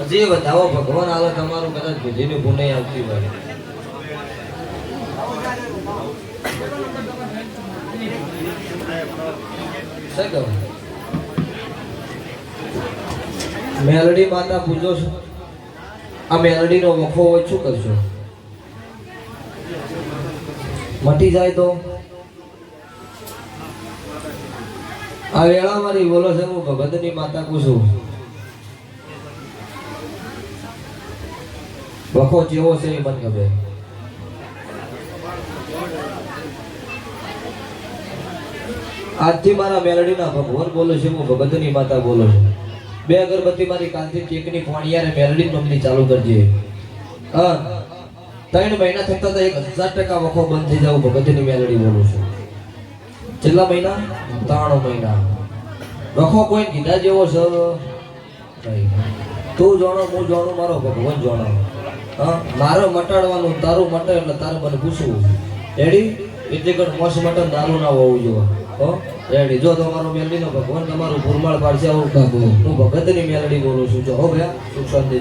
હજી વધાવો ભગવાન આવે તમારું કદાચ ભૂજીની પુણ્ય આવતી હોય. મેલડી માતા પૂજો છો. આ મેલડી નો વખો હોય શું કરશો? મટી જાય તો આ વેળા મારી બોલો છે. હું ભગતની માતા પૂછું વખો જેવો છે એ મને ખબર. આજથી મારા મેલડીના ભગવાન બોલો છે. હું ભગતની માતા બોલો છું. 2 અગરબત્તી મારી કાંતિ ચેકની ફોણિયારે મેલડી નોમની ચાલુ કરજે. 3 મહિના થતા તો 1000% વખો બંધ થઈ જાવ. ભગતની મેલડી બોલું છું. છેલ્લા મહિના 3 મહિના વખો કોઈ કીધા જેવો છે નહીં. તું જાણો હું જાણું મારો ભગવાન જાણો. મારો મટાડવાનું તારું મટે એટલે તારે મને પૂછવું. રેડી? એટલે કણ મોસ મટે દારૂ ના હોવું જોઈએ. રેડી? જો તમારો મેલડીનો ભગવાન તમારું પુરમાળ પાડશે આવું કાકો. હું ભગતની મેલડી બોલું છું. જો હો ભયા સુખ શાંતિ.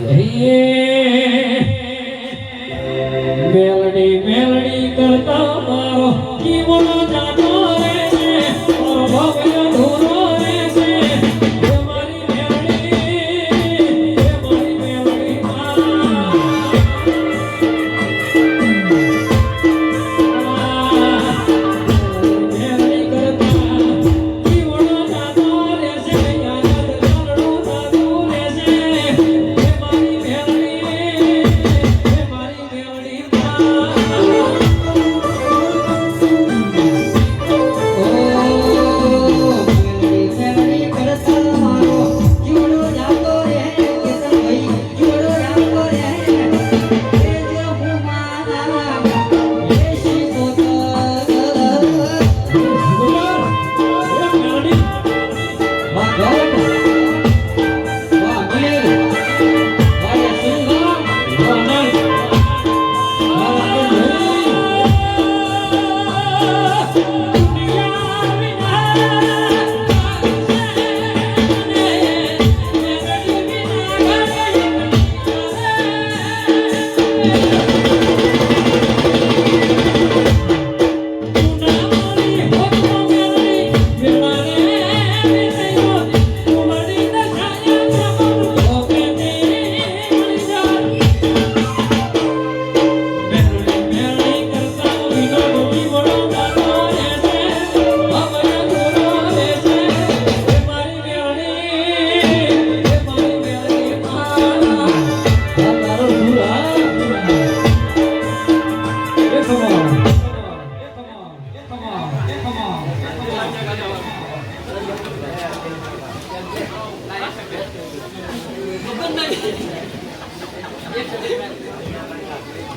મેલડી મેલડી કરતા મારો જીવનો જાતો રે છે. મારો ભવ્ય ધૂરો રે છે. હે મારી મેલડી, હે મારી મેલડી મેલડી કરતા જીવનો જાતો રે છે. યાદ કરડું જાતું રે છે. હે મારી મેલડી, હે મારી મેલડી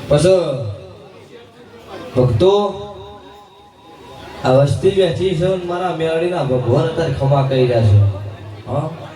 પછી ભક્તો આ વસ્તી બેઠી છે. મારા મેલડીના ભગવાન અત્યારે ખમા કરી રહ્યા છે.